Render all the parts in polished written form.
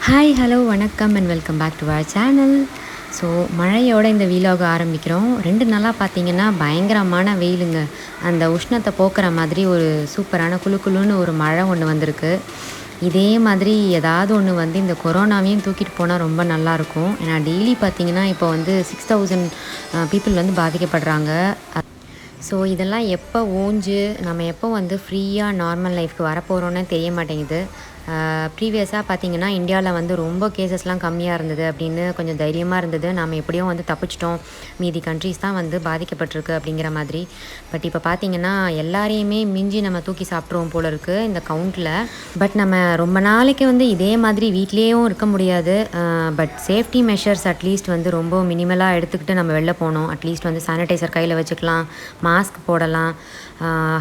Hi hello வணக்கம் and welcome back to our channel. So மழையோட இந்த வீலாக ஆரம்பிக்கிறோம். 2 நாளாக பார்த்தீங்கன்னா பயங்கரமான வெயிலுங்க. அந்த உஷ்ணத்தை போக்குற மாதிரி ஒரு சூப்பரான குளு குளுன்னு ஒரு மழை ஒன்று வந்திருக்கு. இதே மாதிரி ஏதாவது ஒன்று வந்து இந்த கொரோனாவையும் தூக்கிட்டு போனால் ரொம்ப நல்லாயிருக்கும். ஏன்னா டெய்லி பார்த்தீங்கன்னா இப்போ வந்து 6000 பீப்புள் வந்து பாதிக்கப்படுறாங்க. ஸோ இதெல்லாம் எப்போ ஓஞ்சு நம்ம எப்போ வந்து ஃப்ரீயாக நார்மல் லைஃப்க்கு வரப்போகிறோன்னு தெரிய மாட்டேங்குது. ப்ரீவியஸாக பார்த்திங்கன்னா இந்தியாவில் வந்து ரொம்ப கேசஸ்லாம் கம்மியாக இருந்தது அப்படின்னு கொஞ்சம் தைரியமாக இருந்தது. நாம் எப்படியும் வந்து தப்பிச்சிட்டோம், மீதி கண்ட்ரீஸ் தான் வந்து பாதிக்கப்பட்டிருக்கு அப்படிங்கிற மாதிரி. பட் இப்போ பார்த்திங்கன்னா எல்லாரையுமே மிஞ்சி நம்ம தூக்கி சாப்பிட்ருவோம் போல இருக்குது இந்த கவுண்டில். பட் நம்ம ரொம்ப நாளைக்கு வந்து இதே மாதிரி வீட்லேயும் இருக்க முடியாது. பட் சேஃப்டி மெஷர்ஸ் அட்லீஸ்ட் வந்து ரொம்ப மினிமலாக எடுத்துக்கிட்டு நம்ம வெளில போகணும். அட்லீஸ்ட் வந்து சானிடைசர் கையில் வச்சுக்கலாம், மாஸ்க் போடலாம்,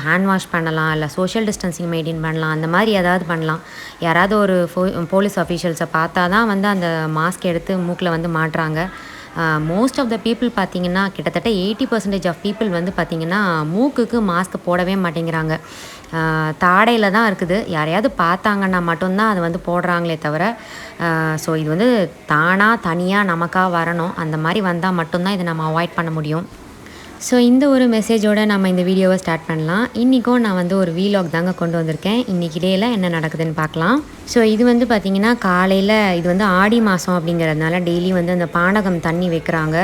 ஹேண்ட் வாஷ் பண்ணலாம், இல்லை சோஷியல் டிஸ்டன்சிங் மெயின்டைன் பண்ணலாம். அந்த மாதிரி ஏதாவது பண்ணலாம். யாராவது ஒரு போலீஸ் அஃபீஷியல்ஸை பார்த்தா தான் வந்து அந்த மாஸ்க் எடுத்து மூக்கில் வந்து மாட்டுறாங்க. மோஸ்ட் ஆஃப் த பீப்புள் பார்த்திங்கன்னா கிட்டத்தட்ட 80% ஆஃப் பீப்புள் வந்து பார்த்திங்கன்னா மூக்குக்கு மாஸ்க் போடவே மாட்டேங்கிறாங்க. தாடையில் தான் இருக்குது. யாரையாவது பார்த்தாங்கன்னா மட்டும்தான் அதை வந்து போடுறாங்களே தவிர, ஸோ இது வந்து தானாக தனியாக நமக்காக வரணும். அந்த மாதிரி வந்தால் மட்டும்தான் இதை நம்ம அவாய்ட் பண்ண முடியும். ஸோ இந்த ஒரு மெசேஜோடு நம்ம இந்த வீடியோவை ஸ்டார்ட் பண்ணலாம். இன்றைக்கும் நான் வந்து ஒரு வீலாக் தாங்க கொண்டு வந்திருக்கேன். இன்றைக்கி டேயில் என்ன நடக்குதுன்னு பார்க்கலாம். ஸோ இது வந்து பார்த்திங்கன்னா காலையில் இது வந்து ஆடி மாதம் அப்படிங்கிறதுனால டெய்லி வந்து அந்த பானகம் தண்ணி வைக்கிறாங்க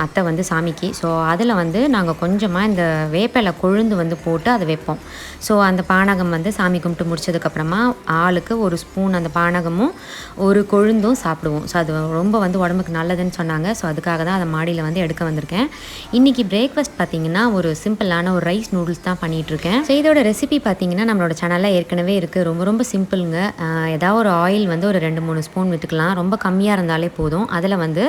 அத்தை வந்து சாமிக்கு. ஸோ அதில் வந்து நாங்கள் கொஞ்சமாக இந்த வேப்பிலை கொழுந்து வந்து போட்டு அதை வைப்போம். ஸோ அந்த பானகம் வந்து சாமி கும்பிட்டு முடிச்சதுக்கப்புறமா ஆளுக்கு ஒரு ஸ்பூன் அந்த பானகமும் ஒரு கொழுந்தும் சாப்பிடுவோம். ஸோ அது ரொம்ப வந்து உடம்புக்கு நல்லதுன்னு சொன்னாங்க. ஸோ அதுக்காக தான் அதை மாடியில் வந்து எடுக்க வந்திருக்கேன். இன்றைக்கி பிரேக்ஃபாஸ்ட் பார்த்திங்கன்னா ஒரு சிம்பிளான ஒரு ரைஸ் நூடுல்ஸ் தான் பண்ணிகிட்ருக்கேன். ஸோ இதோட ரெசிபி பார்த்திங்கன்னா நம்மளோட சேனலில் ஏற்கனவே இருக்குது. ரொம்ப ரொம்ப சிம்பிளுங்க. ஏதாவது ஒரு ஆயில் வந்து ஒரு 2-3 ஸ்பூன் விட்டுக்கலாம். ரொம்ப கம்மியாக இருந்தாலே போதும். அதில் வந்து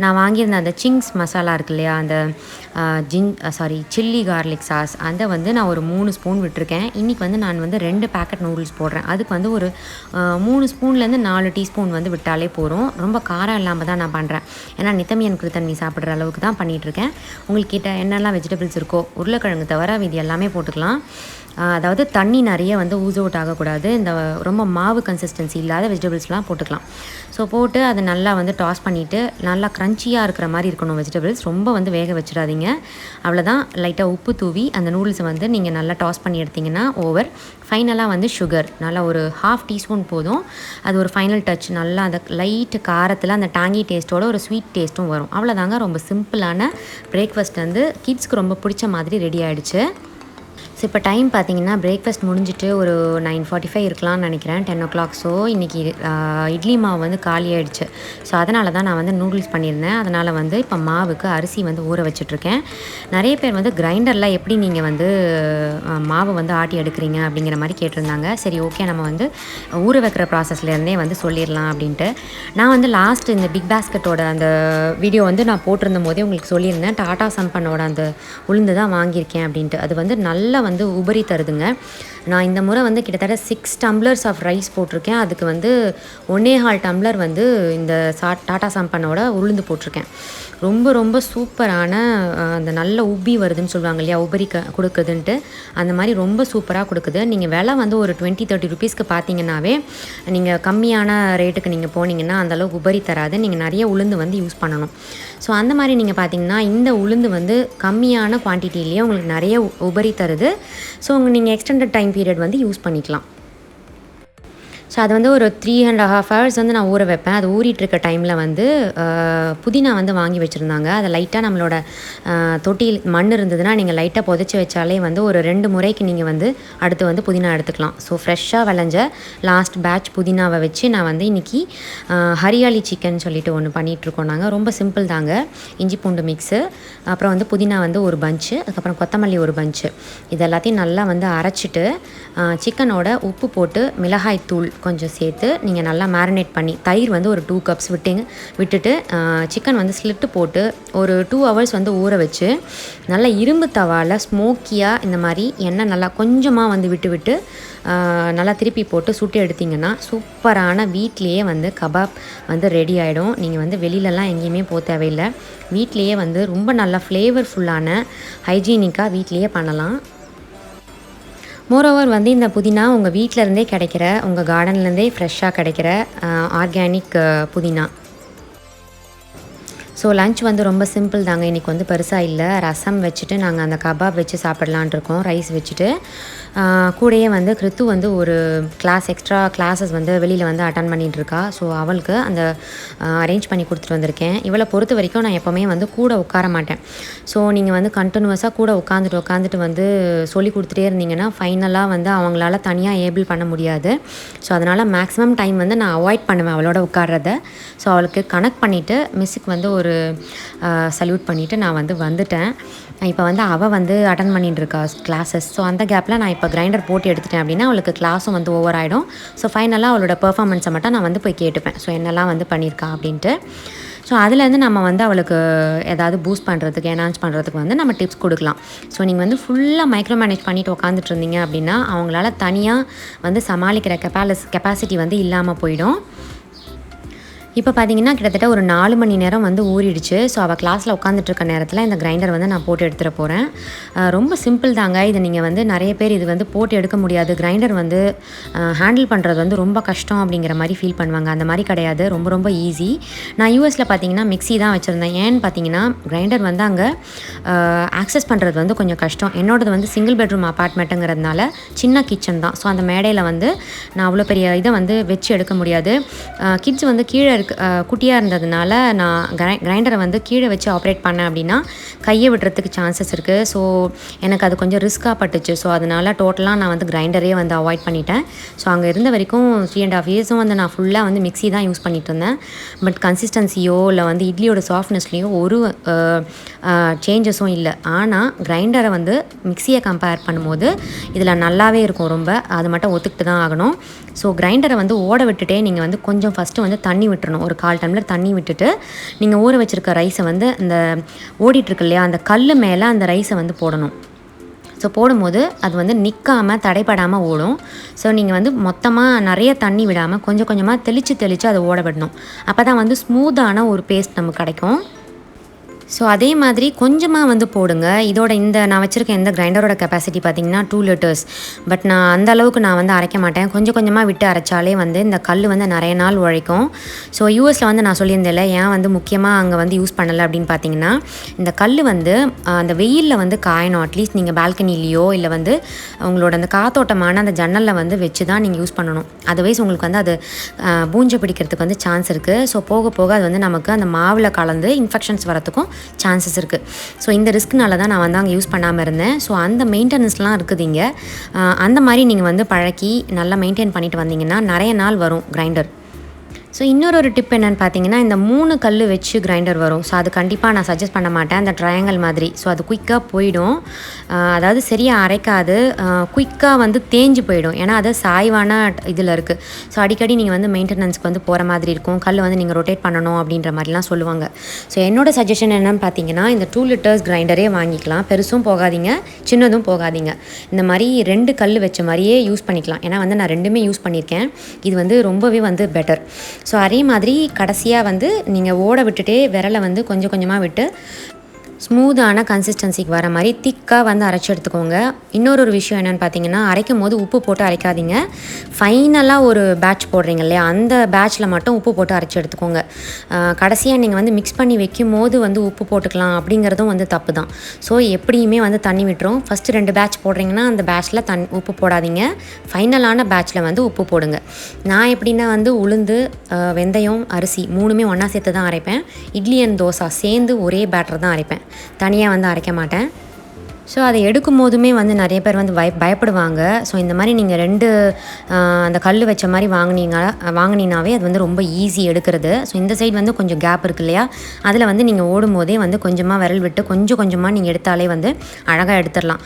நான் வாங்கியிருந்த அந்த சிங்ஸ் மசாலா இருக்கு இல்லையா, அந்த சில்லி கார்லிக் சாஸ், அதை வந்து நான் ஒரு 3 ஸ்பூன் விட்டுருக்கேன். இன்றைக்கி வந்து நான் வந்து 2 பேக்கெட் நூடுல்ஸ் போடுறேன். அதுக்கு வந்து ஒரு 3 ஸ்பூன்லேருந்து 4 டீஸ்பூன் வந்து விட்டாலே போதும். ரொம்ப காரம் இல்லாமல் தான் நான் பண்ணுறேன். ஏன்னா நித்தமியன் குருத்தன்மை சாப்பிட்ற அளவுக்கு தான் பண்ணிகிட்ருக்கேன். உங்கள்கிட்ட என்னெல்லாம் வெஜிடபிள்ஸ் இருக்கோ, உருளைக்கிழங்கு தவிர இது எல்லாமே போட்டுக்கலாம். அதாவது தண்ணி நிறைய வந்து ஊஸ் அவுட் ஆகக்கூடாது. இந்த ரொம்ப மாவு கன்சிஸ்டன்சி இல்லாத வெஜிடபிள்ஸ்லாம் போட்டுக்கலாம். ஸோ போட்டு அதை நல்லா வந்து டாஸ் பண்ணிவிட்டு நல்லா க்ரன்ச்சியாக இருக்கிற மாதிரி இருக்கணும் வெஜிடபிள்ஸ். ரொம்ப வந்து வேக வச்சிடாதீங்க. அவ்வளோதான். லைட்டாக உப்பு தூவி அந்த நூடுல்ஸை வந்து நீங்கள் நல்லா டாஸ் பண்ணி எடுத்திங்கன்னா ஓவர். ஃபைனலாக வந்து சுகர் நல்லா ஒரு 1/2 டீஸ்பூன் போதும். அது ஒரு ஃபைனல் டச். நல்லா அந்த லைட்டு காரத்தில் அந்த டாங்கி டேஸ்ட்டோட ஒரு ஸ்வீட் டேஸ்ட்டும் வரும். அவ்வளோதாங்க. ரொம்ப சிம்பிளான பிரேக்ஃபாஸ்ட் வந்து கிட்ஸ்க்கு ரொம்ப பிடிச்ச மாதிரி ரெடி ஆகிடுச்சு. ஸோ இப்போ டைம் பார்த்திங்கன்னா பிரேக்ஃபாஸ்ட் முடிஞ்சிட்டு ஒரு 9:45 இருக்கலாம்னு நினைக்கிறேன், 10 o'clock. ஸோ இன்றைக்கி இட்லி மாவு வந்து காலி ஆகிடுச்சு. ஸோ அதனால தான் நான் வந்து நூடுல்ஸ் பண்ணியிருந்தேன். அதனால் வந்து இப்போ மாவுக்கு அரிசி வந்து ஊற வச்சிட்ருக்கேன். நிறைய பேர் வந்து கிரைண்டரில் எப்படி நீங்கள் வந்து மாவு வந்து ஆட்டி எடுக்கிறீங்க அப்படிங்கிற மாதிரி கேட்டிருந்தாங்க. சரி, ஓகே, நம்ம வந்து ஊற வைக்கிற ப்ராசஸ்லேருந்தே வந்து சொல்லிடலாம் அப்படின்ட்டு. நான் வந்து லாஸ்ட் இந்த பிக் பாஸ்கெட்டோட அந்த வீடியோ வந்து நான் போட்டிருந்த போதே உங்களுக்கு சொல்லியிருந்தேன். டாடா சம்பனோட அந்த உளுந்து தான் வாங்கியிருக்கேன் அப்படின்ட்டு. அது வந்து நல்லா வந்து உபரி தருதுங்க. நான் இந்த முறை வந்து கிட்டத்தட்ட 6 டம்ளர்ஸ் ஆஃப் ரைஸ் போட்டிருக்கேன். அதுக்கு வந்து 1.25 டம்ளர் வந்து இந்த டாடா சம்பனோட உளுந்து போட்டிருக்கேன். ரொம்ப ரொம்ப சூப்பரான அந்த நல்ல உப்பி வருதுன்னு சொல்லுவாங்க இல்லையா, உபரி கொடுக்குதுன்ட்டு. அந்த மாதிரி ரொம்ப சூப்பராக கொடுக்குது. நீங்கள் விலை வந்து ஒரு 20-30 ருபீஸ்க்கு பார்த்தீங்கன்னாவே நீங்கள் கம்மியான ரேட்டுக்கு நீங்கள் போனீங்கன்னா அந்தளவுக்கு உபரி தராது. நீங்கள் நிறைய உளுந்து வந்து யூஸ் பண்ணணும். ஸோ அந்த மாதிரி நீங்கள் பார்த்தீங்கன்னா இந்த உளுந்து வந்து கம்மியான குவான்டிட்டிலேயே உங்களுக்கு நிறைய உபரி தருது. ஸோ நீங்கள் எக்ஸ்டெண்டட் டைம் பீரியட் வந்து யூஸ் பண்ணிக்கலாம். ஸோ அது வந்து ஒரு 3.5 hours வந்து நான் ஊற வைப்பேன். அது ஊறிட்டுருக்க டைமில் வந்து புதினா வந்து வாங்கி வச்சுருந்தாங்க. அதை லைட்டாக நம்மளோட தொட்டியில் மண் இருந்ததுன்னா நீங்கள் லைட்டாக புதைச்சி வச்சாலே வந்து ஒரு 2 முறைக்கு நீங்கள் வந்து அடுத்து வந்து புதினா எடுத்துக்கலாம். ஸோ ஃப்ரெஷ்ஷாக விளைஞ்ச லாஸ்ட் பேட்ச் புதினாவை வச்சு நான் வந்து இன்றைக்கி ஹரியாலி சிக்கன் சொல்லிட்டு ஒன்று பண்ணிகிட்ருக்கோம். நாங்கள் ரொம்ப சிம்பிள் தாங்க. இஞ்சி பூண்டு மிக்ஸு, அப்புறம் வந்து புதினா வந்து ஒரு பஞ்சு, அதுக்கப்புறம் கொத்தமல்லி ஒரு பஞ்சு, இது எல்லாத்தையும் நல்லா வந்து அரைச்சிட்டு சிக்கனோட உப்பு போட்டு மிளகாய் தூள் கொஞ்சம் சேர்த்து நீங்கள் நல்லா மேரினேட் பண்ணி, தயிர் வந்து ஒரு 2 cups விட்டுட்டு சிக்கன் வந்து ஸ்லிட்டு போட்டு ஒரு 2 hours வந்து ஊற வச்சு நல்லா இரும்பு தவாவில் ஸ்மோக்கியாக இந்த மாதிரி எண்ணெய் நல்லா கொஞ்சமாக வந்து விட்டு நல்லா திருப்பி போட்டு சுட்டு எடுத்திங்கன்னா சூப்பரான வீட்லேயே வந்து கபாப் வந்து ரெடி ஆகிடும். நீங்கள் வந்து வெளியிலலாம் எங்கேயுமே போக தேவையில்லை. வீட்லேயே வந்து ரொம்ப நல்லா ஃப்ளேவர்ஃபுல்லான ஹைஜீனிக்காக வீட்லேயே பண்ணலாம். மோரோவர் வந்து இந்த புதினா உங்கள் வீட்டிலேருந்தே கிடைக்கிற, உங்கள் கார்டன்லேருந்தே ஃப்ரெஷ்ஷாக கிடைக்கிற ஆர்கானிக் புதினா. ஸோ லன்ச் வந்து ரொம்ப சிம்பிள் தாங்க. இன்றைக்கி வந்து பெருசாக இல்லை. ரசம் வச்சுட்டு நாங்கள் அந்த கபாப் வச்சு சாப்பிட்லான் இருக்கோம். ரைஸ் வச்சுட்டு கூடயே வந்து கிறித்து வந்து ஒரு எக்ஸ்ட்ரா கிளாஸஸ் வந்து வெளியில் வந்து அட்டன் பண்ணிகிட்ருக்கா. ஸோ அவளுக்கு அந்த அரேஞ்ச் பண்ணி கொடுத்துட்டு வந்திருக்கேன். இவளை பொறுத்த வரைக்கும் நான் எப்போவுமே வந்து கூட உட்கார மாட்டேன். ஸோ நீங்கள் வந்து கண்டினியூஸாக கூட உட்காந்துட்டு வந்து சொல்லி கொடுத்துட்டே இருந்தீங்கன்னா ஃபைனலாக வந்து அவங்களால தனியாக ஏபிள் பண்ண முடியாது. ஸோ அதனால் மேக்ஸிமம் டைம் வந்து நான் அவாய்ட் பண்ணுவேன் அவளோட உட்கார்றத. ஸோ அவளுக்கு கனெக்ட் பண்ணிவிட்டு மிஸ்ஸுக்கு வந்து ஒரு சல்யூட் பண்ணிவிட்டு நான் வந்து வந்துட்டேன். இப்போ வந்து அவள் வந்து அட்டன் பண்ணிட்டுருக்கா கிளாஸஸ். ஸோ அந்த கேப்பில் நான் இப்போ கிரைண்டர் போட்டு எடுத்துட்டேன் அப்படின்னா அவளுக்கு கிளாஸும் வந்து ஓவர் ஆகிடும். ஸோ ஃபைனலாக அவளோட பெர்ஃபார்மன்ஸை மட்டும் நான் வந்து போய் கேட்டுப்பேன். ஸோ என்னெல்லாம் வந்து பண்ணியிருக்கா அப்படின்ட்டு. ஸோ அதுலேருந்து நம்ம வந்து அவளுக்கு ஏதாவது பூஸ்ட் பண்ணுறதுக்கு என்ஹான்ஸ் பண்ணுறதுக்கு வந்து நம்ம டிப்ஸ் கொடுக்கலாம். ஸோ நீங்கள் வந்து ஃபுல்லாக மைக்ரோ மேனேஜ் பண்ணிவிட்டு உட்காந்துட்டு இருந்தீங்க அப்படின்னா அவங்களால தனியாக வந்து சமாளிக்கிற கெப்பாசிட்டி வந்து இல்லாமல் போயிடும். இப்போ பார்த்தீங்கன்னா கிட்டத்தட்ட ஒரு 4 மணி நேரம் வந்து ஊறிடுச்சு. ஸோ அவள் கிளாஸில் உட்காந்துட்ருக்க நேரத்தில் இந்த கிரைண்டர் வந்து நான் போட்டு எடுத்துகிற போகிறேன். ரொம்ப சிம்பிள் தாங்க. இது நீங்கள் வந்து நிறைய பேர் இது வந்து போட்டு எடுக்க முடியாது, கிரைண்டர் வந்து ஹேண்டில் பண்ணுறது வந்து ரொம்ப கஷ்டம் அப்படிங்கிற மாதிரி ஃபீல் பண்ணுவாங்க. அந்த மாதிரி கிடையாது, ரொம்ப ரொம்ப ஈஸி. நான் யூஎஸில் பார்த்தீங்கன்னா மிக்ஸி தான் வச்சுருந்தேன். ஏன்னு பார்த்தீங்கன்னா கிரைண்டர் வந்து அங்கே ஆக்சஸ் பண்ணுறது வந்து கொஞ்சம் கஷ்டம். என்னோடது வந்து சிங்கிள் பெட்ரூம் அப்பார்ட்மெண்ட்டுங்கிறதுனால சின்ன கிச்சன் தான். ஸோ அந்த மேடையில் வந்து நான் அவ்வளோ பெரிய இதை வந்து வச்சு எடுக்க முடியாது. கிட்ஸ் வந்து கீழே குட்டியாக இருந்ததுனால நான் கிரைண்டரை வந்து கீழே வச்சு ஆப்ரேட் பண்ணேன் அப்படின்னா கையை விடுறதுக்கு சான்சஸ் இருக்குது. ஸோ எனக்கு அது கொஞ்சம் ரிஸ்க்காக பட்டுச்சு. ஸோ அதனால் டோட்டலாக நான் வந்து கிரைண்டரே வந்து அவாய்ட் பண்ணிட்டேன். ஸோ அங்கே இருந்த வரைக்கும் 3.5 இயர்ஸும் வந்து நான் ஃபுல்லாக வந்து மிக்ஸி தான் யூஸ் பண்ணிகிட்டு இருந்தேன். பட் கன்சிஸ்டன்சியோ இல்லை வந்து இட்லியோட சாஃப்ட்னஸ்லேயோ ஒரு சேஞ்சஸும் இல்லை. ஆனால் கிரைண்டரை வந்து மிக்ஸியை கம்பேர் பண்ணும்போது இதில் நல்லாவே இருக்கும் ரொம்ப. அது மட்டும் ஒத்துக்கிட்டு தான் ஆகணும். ஸோ கிரைண்டரை வந்து ஓட விட்டுட்டே நீங்கள் வந்து கொஞ்சம் ஃபஸ்ட்டு வந்து தண்ணி விட்டுறணும். ஒரு 1/4 டம்ளர் தண்ணி விட்டுட்டு நீங்கள் ஊற வச்சுருக்க ரைஸை வந்து அந்த ஓடிட்டுருக்கு இல்லையா அந்த கல் மேலே அந்த ரைஸை வந்து போடணும். ஸோ போடும்போது அது வந்து நிற்காமல் தடைப்படாமல் ஓடும். ஸோ நீங்கள் வந்து மொத்தமாக நிறைய தண்ணி விடாமல் கொஞ்சம் கொஞ்சமாக தெளித்து அதை ஓட விடணும். அப்போ தான் வந்து ஸ்மூத்தான ஒரு பேஸ்ட் நமக்கு கிடைக்கும். ஸோ அதே மாதிரி கொஞ்சமாக வந்து போடுங்க. இந்த நான் வச்சுருக்க இந்த கிரைண்டரோட கெப்பாசிட்டி பார்த்திங்கன்னா 2 லிட்டர்ஸ். பட் நான் அந்த அளவுக்கு நான் வந்து அரைக்க மாட்டேன். கொஞ்சம் கொஞ்சமாக விட்டு அரைச்சாலே வந்து இந்த கல் வந்து நிறைய நாள் உழைக்கும். ஸோ யூஎஸில் வந்து நான் சொல்லியிருந்தேன்ல ஏன் வந்து முக்கியமாக அங்கே வந்து யூஸ் பண்ணலை அப்படின்னு பார்த்தீங்கன்னா இந்த கல் வந்து அந்த வெயிலில் வந்து காயணும். அட்லீஸ்ட் நீங்கள் பால்கனிலேயோ இல்லை வந்து உங்களோட அந்த காத்தோட்டமான அந்த ஜன்னலில் வந்து வச்சு தான் நீங்கள் யூஸ் பண்ணணும். அதர்வைஸ் உங்களுக்கு வந்து அது பூஞ்சை பிடிக்கிறதுக்கு வந்து சான்ஸ் இருக்குது. ஸோ போக போக அது வந்து நமக்கு அந்த மாவில் கலந்து இன்ஃபெக்ஷன்ஸ் வரத்துக்கும் சான்சஸ் இருக்குது. ஸோ இந்த ரிஸ்க்னால தான் நான் வந்து அங்கே யூஸ் பண்ணாமல் இருந்தேன். ஸோ அந்த மெயின்டெனன்ஸ்லாம் இருக்குது இங்கே. அந்த மாதிரி நீங்கள் வந்து பழக்கி நல்லா மெயின்டைன் பண்ணிட்டு வந்தீங்கன்னா நிறைய நாள் வரும் கிரைண்டர். ஸோ இன்னொரு டிப் என்னென்னு பார்த்தீங்கன்னா இந்த 3 கல் வச்சு கிரைண்டர் வரும். ஸோ அது கண்டிப்பாக நான் சஜஸ்ட் பண்ண மாட்டேன். அந்த ட்ரையாங்கல் மாதிரி. ஸோ அது குயிக்காக போயிடும். அதாவது சரியாக அரைக்காது, குயிக்காக வந்து தேஞ்சு போயிடும். ஏன்னா அது சாய்வான இதில் இருக்குது. ஸோ அடிக்கடி நீங்கள் வந்து மெயின்டெனன்ஸ்க்கு வந்து போகிற மாதிரி இருக்கும். கல் வந்து நீங்கள் ரொட்டேட் பண்ணணும் அப்படின்ற மாதிரிலாம் சொல்லுவாங்க. ஸோ என்னோடய சஜஷன் என்னென்னு பார்த்தீங்கன்னா இந்த 2 லிட்டர்ஸ் கிரைண்டரே வாங்கிக்கலாம். பெருசும் போகாதீங்க, சின்னதும் போகாதீங்க. இந்த மாதிரி 2 கல் வச்ச மாதிரியே யூஸ் பண்ணிக்கலாம். ஏன்னா வந்து நான் 2மே யூஸ் பண்ணியிருக்கேன். இது வந்து ரொம்பவே வந்து பெட்டர். ஸோ அதே மாதிரி கடைசியாக வந்து நீங்கள் ஓட விட்டுட்டே விரலை வந்து கொஞ்சம் கொஞ்சமாக விட்டு ஸ்மூத்தான கன்சிஸ்டன்சிக்கு வர மாதிரி திக்காக வந்து அரைச்சி எடுத்துக்கோங்க. இன்னொரு விஷயம் என்னென்னு பார்த்தீங்கன்னா அரைக்கும் போது உப்பு போட்டு அரைக்காதீங்க. ஃபைனலாக ஒரு பேட்ச் போடுறீங்க இல்லையா அந்த பேட்சில் மட்டும் உப்பு போட்டு அரைச்சி எடுத்துக்கோங்க. கடைசியாக நீங்கள் வந்து மிக்ஸ் பண்ணி வைக்கும் போது வந்து உப்பு போட்டுக்கலாம் அப்படிங்கிறதும் வந்து தப்பு தான். ஸோ எப்படியுமே வந்து தண்ணி விட்டுரும். ஃபஸ்ட்டு 2 பேட்ச் போடுறீங்கன்னா அந்த பேட்சில் உப்பு போடாதீங்க. ஃபைனலான பேட்சில் வந்து உப்பு போடுங்க. நான் எப்படின்னா வந்து உளுந்து, வெந்தயம், அரிசி 3மே ஒன்றா சேர்த்து தான் அரைப்பேன். இட்லி அண்ட் தோசை சேர்ந்து ஒரே பேட்டர் தான் அரைப்பேன். தனியாக வந்து அரைக்க மாட்டேன். ஸோ அதை எடுக்கும் போதுமே வந்து நிறைய பேர் வந்து பயப்படுவாங்க. ஸோ இந்த மாதிரி நீங்கள் 2 அந்த கல் வச்ச மாதிரி வாங்கினீங்கனாவே அது வந்து ரொம்ப ஈஸி எடுக்கிறது. ஸோ இந்த சைடு வந்து கொஞ்சம் கேப் இருக்கு இல்லையா அதில் வந்து நீங்கள் ஓடும் போதே வந்து கொஞ்சமாக விரல் விட்டு கொஞ்சமாக நீங்கள் எடுத்தாலே வந்து அழகாக எடுத்துடலாம்.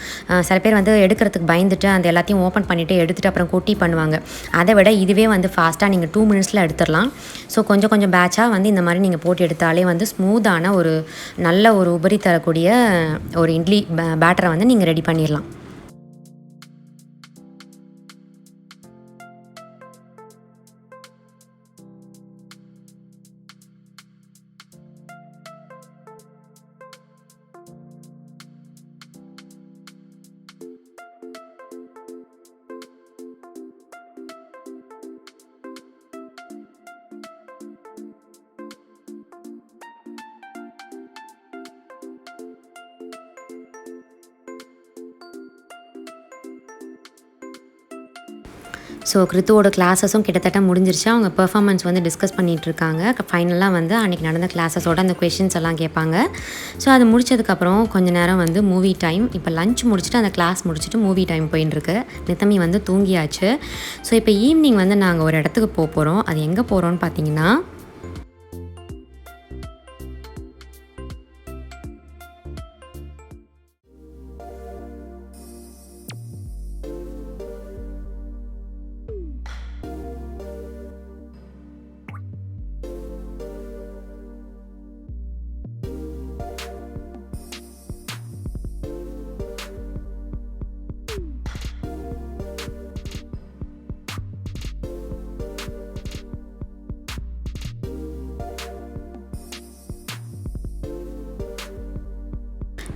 சில பேர் வந்து எடுக்கிறதுக்கு பயந்துட்டு அந்த எல்லாத்தையும் ஓப்பன் பண்ணிவிட்டு எடுத்துகிட்டு அப்புறம் கொட்டி பண்ணுவாங்க. அதை விட இதுவே வந்து ஃபாஸ்ட்டாக நீங்கள் 2 மினிட்ஸில் எடுத்துடலாம். ஸோ கொஞ்சம் பேட்சாக வந்து இந்த மாதிரி நீங்கள் போட்டு எடுத்தாலே வந்து ஸ்மூத்தான ஒரு நல்ல ஒரு உபரி தரக்கூடிய ஒரு இட்லி பேட்டரை வந்து நீங்கள் ரெடி பண்ணிடலாம். ஸோ கிருத்துவோட கிளாஸஸும் கிட்டத்தட்ட முடிஞ்சிருச்சு. அவங்க பெர்ஃபார்மன்ஸ் வந்து டிஸ்கஸ் பண்ணிகிட்ருக்காங்க. ஃபைனலாக வந்து அன்றைக்கி நடந்த கிளாஸஸோட அந்த கொஷின்ஸ் எல்லாம் கேட்பாங்க. ஸோ அது முடிச்சதுக்கப்புறம் கொஞ்சம் நேரம் வந்து மூவி டைம். இப்போ லஞ்ச் முடிச்சுட்டு அந்த கிளாஸ் முடிச்சுட்டு மூவி டைம் போயின்ட்டுருக்கு. நித்தமி வந்து தூங்கியாச்சு. ஸோ இப்போ ஈவினிங் வந்து நாங்கள் ஒரு இடத்துக்கு போகிறோம். அது எங்கே போகிறோன்னு பார்த்தீங்கன்னா,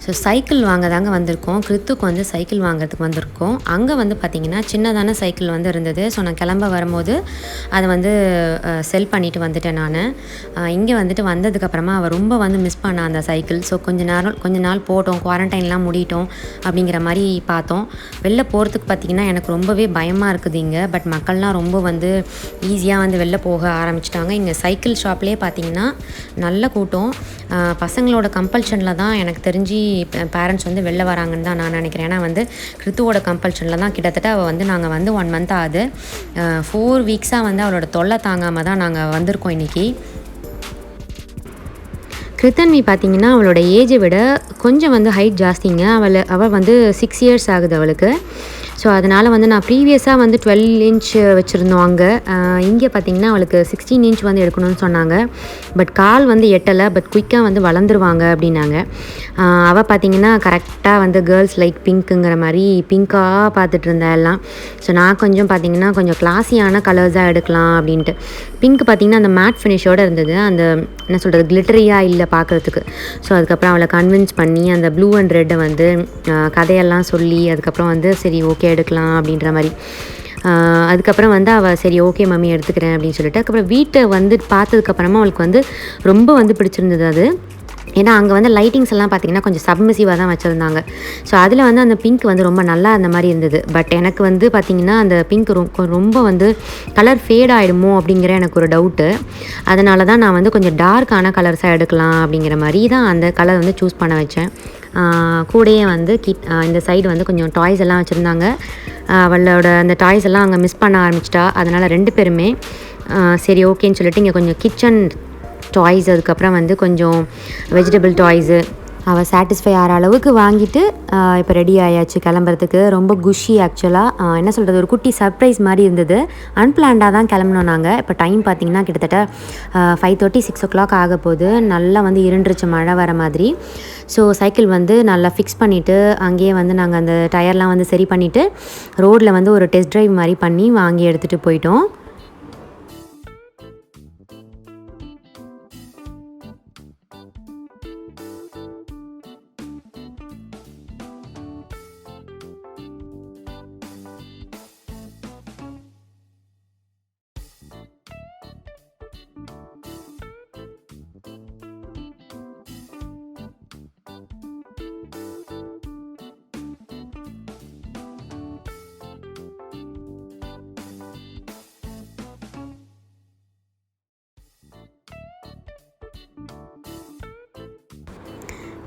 ஸோ சைக்கிள் வாங்க தாங்க வந்திருக்கோம். கிருத்துக்கு வந்து சைக்கிள் வாங்குறதுக்கு வந்திருக்கோம். அங்கே வந்து பார்த்திங்கன்னா சின்னதான சைக்கிள் வந்து இருந்தது. ஸோ நான் கிளம்ப வரும்போது அதை வந்து செல் பண்ணிவிட்டு வந்துட்டேன் நான். இங்கே வந்துட்டு வந்ததுக்கப்புறமா அவள் ரொம்ப வந்து மிஸ் பண்ணா அந்த சைக்கிள். ஸோ கொஞ்ச நாள் போட்டோம், குவாரண்டைன்லாம் முடிட்டோம் அப்படிங்கிற மாதிரி பார்த்தோம். வெளில போகிறதுக்கு பார்த்திங்கன்னா எனக்கு ரொம்பவே பயமாக இருக்குது இங்கே. பட் மக்கள்லாம் ரொம்ப வந்து ஈஸியாக வந்து வெளில போக ஆரம்பிச்சிட்டாங்க. இங்கே சைக்கிள் ஷாப்லேயே பார்த்திங்கன்னா நல்ல கூட்டம். பசங்களோட கம்பல்ஷனில் தான் எனக்கு தெரிஞ்சு பேரண்ட்ஸ் வந்து வெளில வராங்கன்னு தான் நான் நினைக்கிறேன். ஏன்னா வந்து கிருத்துவோட கம்பல்ஷனில் தான் கிட்டத்தட்ட அவள் வந்து நாங்கள் வந்து 1 month ஆகுது. 4 weeks வந்து அவளோட தொல்லை தாங்காமல் தான் நாங்கள் வந்திருக்கோம் இன்றைக்கி. கிருத்தன்வி பார்த்திங்கன்னா அவளோட ஏஜை விட கொஞ்சம் வந்து ஹைட் ஜாஸ்திங்க. அவள் வந்து 6 years ஆகுது அவளுக்கு. ஸோ அதனால் வந்து நான் ப்ரீவியஸாக வந்து 12 inch வச்சுருந்தோம் அங்கே. இங்கே பார்த்திங்கன்னா அவளுக்கு 16 inch வந்து எடுக்கணும்னு சொன்னாங்க. பட் கால் வந்து எட்டலை. பட் குயிக்காக வந்து வளர்ந்துருவாங்க அப்படின்னாங்க. அவள் பார்த்திங்கன்னா கரெக்டாக வந்து கேர்ள்ஸ் லைக் பிங்க்குங்கிற மாதிரி பிங்க்காக பார்த்துட்டு இருந்தேன் எல்லாம். ஸோ நான் கொஞ்சம் பார்த்திங்கன்னா கொஞ்சம் கிளாஸியான கலர்ஸாக எடுக்கலாம் அப்படின்ட்டு. பிங்க் பார்த்திங்கன்னா அந்த மேட் ஃபினிஷோடு இருந்தது. அந்த என்ன சொல்கிறது, கிளிட்டரியாக இல்லை பார்க்குறதுக்கு. ஸோ அதுக்கப்புறம் அவளை கன்வின்ஸ் பண்ணி அந்த ப்ளூ அண்ட் ரெட்டை வந்து கதையெல்லாம் சொல்லி அதுக்கப்புறம் வந்து சரி ஓகே எடுக்கலாம் அப்படின்ற மாதிரி. அதுக்கப்புறம் வந்து அவள் சரி ஓகே மம்மி எடுத்துக்கிறேன் அப்படின்னு சொல்லிட்டு அதுக்கப்புறம் வீட்டை வந்து பார்த்ததுக்கப்புறமா அவளுக்கு வந்து ரொம்ப வந்து பிடிச்சிருந்தது அது. ஏன்னா அங்கே வந்து லைட்டிங்ஸ் எல்லாம் பார்த்திங்கன்னா கொஞ்சம் சப்மிசிவாக தான் வச்சுருந்தாங்க. ஸோ அதில் வந்து அந்த பிங்க் வந்து ரொம்ப நல்லா அந்த மாதிரி இருந்தது. பட் எனக்கு வந்து பார்த்திங்கன்னா அந்த பிங்க் ரொம்ப வந்து கலர் ஃபேட் ஆகிடுமோ அப்படிங்கிற எனக்கு ஒரு டவுட்டு. அதனால தான் நான் வந்து கொஞ்சம் டார்க்கான கலர்ஸாக எடுக்கலாம் அப்படிங்கிற மாதிரி தான் அந்த கலர் வந்து சூஸ் பண்ண வச்சேன். கூடயே வந்து இந்த சைடு வந்து கொஞ்சம் டாய்ஸ் எல்லாம் வச்சுருந்தாங்க. அவளோட அந்த டாய்ஸ் எல்லாம் அங்கே மிஸ் பண்ண ஆரம்பிச்சிட்டா. அதனால் 2 பேருமே சரி ஓகேன்னு சொல்லிட்டு இங்கே கொஞ்சம் கிச்சன் டாய்ஸ், அதுக்கப்புறம் வந்து கொஞ்சம் வெஜிடபிள் டாய்ஸு அவள் சாட்டிஸ்ஃபை ஆகிற அளவுக்கு வாங்கிட்டு இப்போ ரெடி ஆயாச்சு கிளம்புறதுக்கு. ரொம்ப குஷி ஆக்சுவலாக. என்ன சொல்கிறது, ஒரு குட்டி சர்ப்ரைஸ் மாதிரி இருந்தது. அன்பிளான்டாக தான் கிளம்புனோம் நாங்கள். இப்போ டைம் பார்த்திங்கன்னா கிட்டத்தட்ட 5:30 6 o'clock ஆக போகுது. நல்லா வந்து இருண்டுருச்சு மழை வர மாதிரி. ஸோ சைக்கிள் வந்து நல்லா ஃபிக்ஸ் பண்ணிவிட்டு அங்கேயே வந்து நாங்கள் அந்த டயர்லாம் வந்து சரி பண்ணிவிட்டு ரோட்டில் வந்து ஒரு டெஸ்ட் ட்ரைவ் மாதிரி பண்ணி வாங்கி எடுத்துகிட்டு போயிட்டோம்.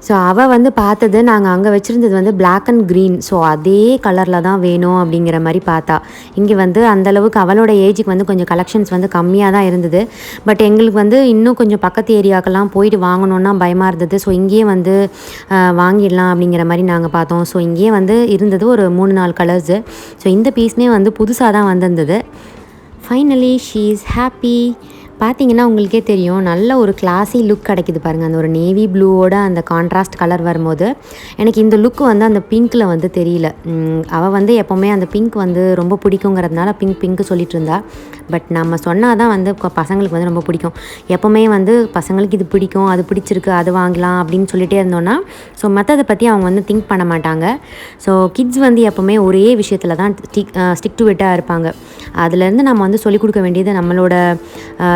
ஸோ அவள் வந்து பார்த்தது நாங்கள் அங்கே வச்சுருந்தது வந்து பிளாக் அண்ட் க்ரீன். ஸோ அதே கலரில் தான் வேணும் அப்படிங்கிற மாதிரி பார்த்தா. இங்கே வந்து அந்தளவுக்கு அவளோட ஏஜுக்கு வந்து கொஞ்சம் கலெக்ஷன்ஸ் வந்து கம்மியாக தான் இருந்தது. பட் எங்களுக்கு வந்து இன்னும் கொஞ்சம் பக்கத்து ஏரியாக்கெல்லாம் போயிட்டு வாங்கணுன்னா பயமாக இருந்தது. ஸோ இங்கேயே வந்து வாங்கிடலாம் அப்படிங்கிற மாதிரி நாங்கள் பார்த்தோம். ஸோ இங்கேயே வந்து இருந்தது ஒரு 3-4 கலர்ஸு. ஸோ இந்த பீஸ்மே வந்து புதுசாக தான் வந்திருந்தது. Finally she is happy. பார்த்தீங்கன்னா உங்களுக்கே தெரியும், நல்ல ஒரு கிளாஸி லுக் கிடைக்குது பாருங்கள். அந்த ஒரு நேவி ப்ளூவோட அந்த கான்ட்ராஸ்ட் கலர் வரும்போது எனக்கு இந்த லுக்கு வந்து அந்த பிங்க்கில் வந்து தெரியல. அவள் வந்து எப்போவுமே அந்த பிங்க் வந்து ரொம்ப பிடிக்குங்கிறதுனால பிங்க்கு சொல்லிட்டு இருந்தா. பட் நம்ம சொன்னால் தான் வந்து பசங்களுக்கு வந்து ரொம்ப பிடிக்கும். எப்போவுமே வந்து பசங்களுக்கு இது பிடிக்கும், அது பிடிச்சிருக்கு, அது வாங்கலாம் அப்படின்னு சொல்லிகிட்டே இருந்தோன்னா ஸோ மற்றதை பற்றி அவங்க வந்து திங்க் பண்ண மாட்டாங்க. ஸோ கிட்ஸ் வந்து எப்போவுமே ஒரே விஷயத்தில் தான் ஸ்டிக் டு இட்டாக இருப்பாங்க. அதுலேருந்து நம்ம வந்து சொல்லிக் கொடுக்க வேண்டியது நம்மளோட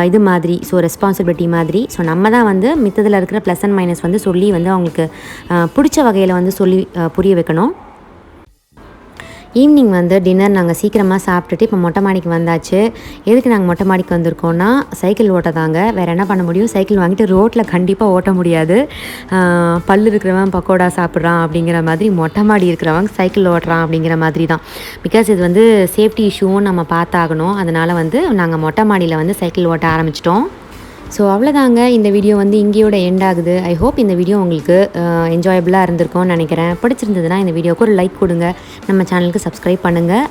இது மாதிரி, ஸோ ரெஸ்பான்சிபிலிட்டி மாதிரி. ஸோ நம்ம தான் வந்து மித்ததில் இருக்கிற ப்ளஸ் அண்ட் மைனஸ் வந்து சொல்லி வந்து அவங்களுக்கு பிடிச்ச வகையில் வந்து சொல்லி புரிய வைக்கணும். ஈவினிங் வந்து டின்னர் நாங்கள் சீக்கிரமாக சாப்பிட்டுட்டு இப்போ மொட்டை மாடிக்கு வந்தாச்சு. எதுக்கு நாங்கள் மொட்டை மாடிக்கு வந்திருக்கோன்னா சைக்கிள் ஓட்ட தாங்க. வேறு என்ன பண்ண முடியும், சைக்கிள் வாங்கிட்டு ரோட்டில் கண்டிப்பாக ஓட்ட முடியாது. பல்லு இருக்கிறவன் பக்கோடா சாப்பிட்றான் அப்படிங்கிற மாதிரி மொட்டை மாடி இருக்கிறவங்க சைக்கிள் ஓட்டுறான் அப்படிங்கிற மாதிரி தான். பிகாஸ் இது வந்து சேஃப்டி இஷ்யூவும் நம்ம பார்த்தாகணும். அதனால் வந்து நாங்கள் மொட்டை மாடியில் வந்து சைக்கிள் ஓட்ட ஆரம்பிச்சிட்டோம். ஸோ அவ்வளோதாங்க, இந்த வீடியோ வந்து இங்கேயோட எண்ட் ஆகுது. ஐ ஹோப் இந்த வீடியோ உங்களுக்கு என்ஜாயபுளாக இருந்திருக்கும்னு நினைக்கிறேன். பிடிச்சிருந்ததுன்னா இந்த வீடியோவுக்கு ஒரு லைக் கொடுங்க, நம்ம சேனலுக்கு சப்ஸ்கிரைப் பண்ணுங்கள்,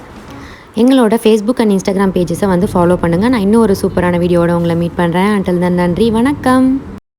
எங்களோட ஃபேஸ்புக் அண்ட் இன்ஸ்டாகிராம் பேஜஸை வந்து ஃபாலோ பண்ணுங்கள். நான் இன்னும் ஒரு சூப்பரான வீடியோவோட உங்களை மீட் பண்ணுறேன். அன்டில் தென் நன்றி, வணக்கம்.